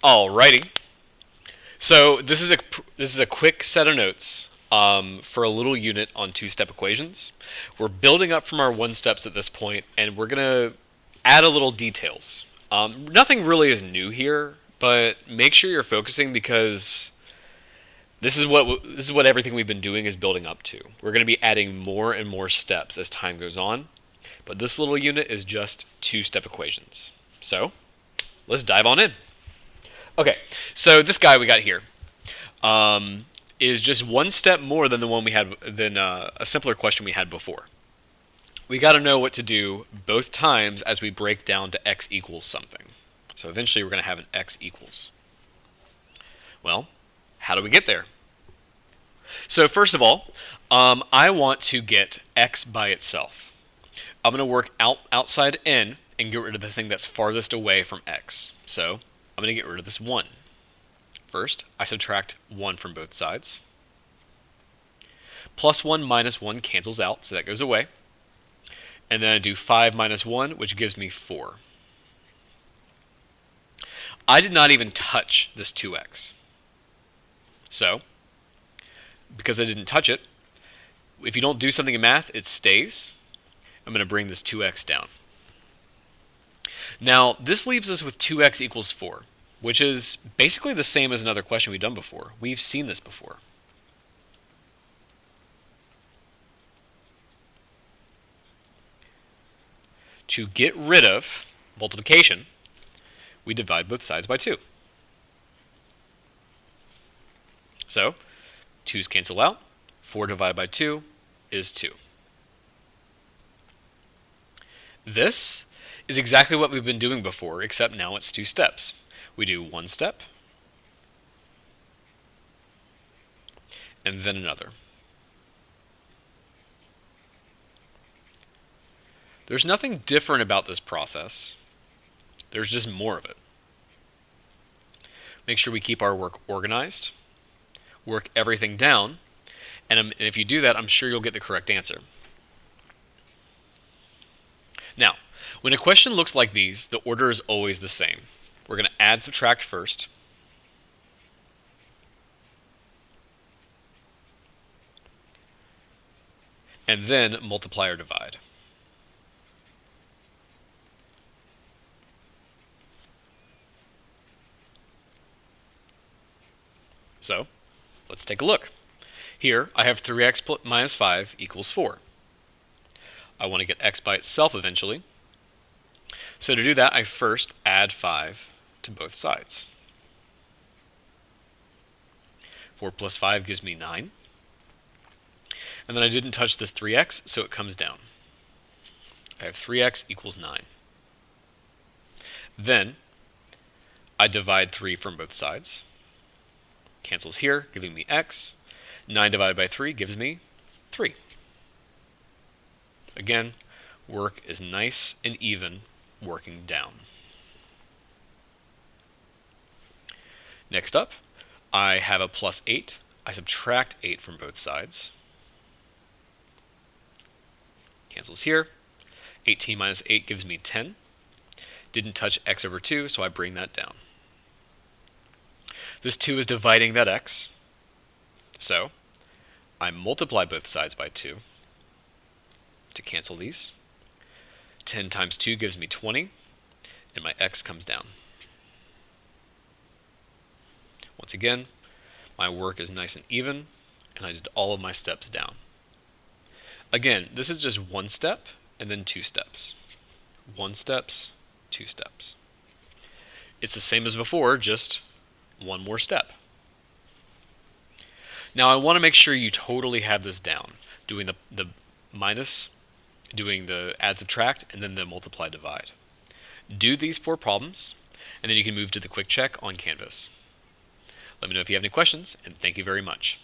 Alrighty. So this is a quick set of notes for a little unit on two-step equations. We're building up from our one steps at this point, and we're gonna add a little details. Nothing really is new here, but make sure you're focusing because this is what everything we've been doing is building up to. We're going to be adding more and more steps as time goes on, but this little unit is just two-step equations. So let's dive on in. Okay, so this guy we got here is just one step more than the one we had than a simpler question we had before. We got to know what to do both times as we break down to x equals something. So eventually we're going to have an x equals. Well, how do we get there? So first of all, I want to get x by itself. I'm going to work outside n and get rid of the thing that's farthest away from x. So I'm going to get rid of this 1. First, I subtract 1 from both sides. Plus 1 minus 1 cancels out, so that goes away. And then I do 5 minus 1, which gives me 4. I did not even touch this 2x. So, because I didn't touch it, if you don't do something in math, it stays. I'm going to bring this 2x down. Now, this leaves us with 2x equals 4, which is basically the same as another question we've done before. We've seen this before. To get rid of multiplication, we divide both sides by 2. So, 2's cancel out. 4 divided by 2 is 2. This is exactly what we've been doing before, except now it's 2 steps. We do one step, and then another. There's nothing different about this process. There's just more of it. Make sure we keep our work organized, work everything down, and if you do that, I'm sure you'll get the correct answer. Now, when a question looks like these, the order is always the same. We're going to add, subtract first. And then multiply or divide. So, let's take a look. Here, I have 3x minus 5 equals 4. I want to get x by itself eventually. So to do that, I first add 5 to both sides. 4 plus 5 gives me 9. And then I didn't touch this 3x, so it comes down. I have 3x equals 9. Then, I divide 3 from both sides. Cancels here, giving me x. 9 divided by 3 gives me 3. Again, work is nice and even working down. Next up, I have a plus 8. I subtract 8 from both sides. Cancels here. 18 minus 8 gives me 10. Didn't touch x over 2, so I bring that down. This 2 is dividing that x. So, I multiply both sides by 2 to cancel these. 10 times 2 gives me 20, and my x comes down. Once again, my work is nice and even, and I did all of my steps down. Again, this is just one step and then 2 steps. 1 steps, 2 steps. It's the same as before, just one more step. Now I want to make sure you totally have this down, doing the minus, doing the add subtract, and then the multiply divide. Do these 4 problems, and then you can move to the quick check on Canvas. Let me know if you have any questions, and thank you very much.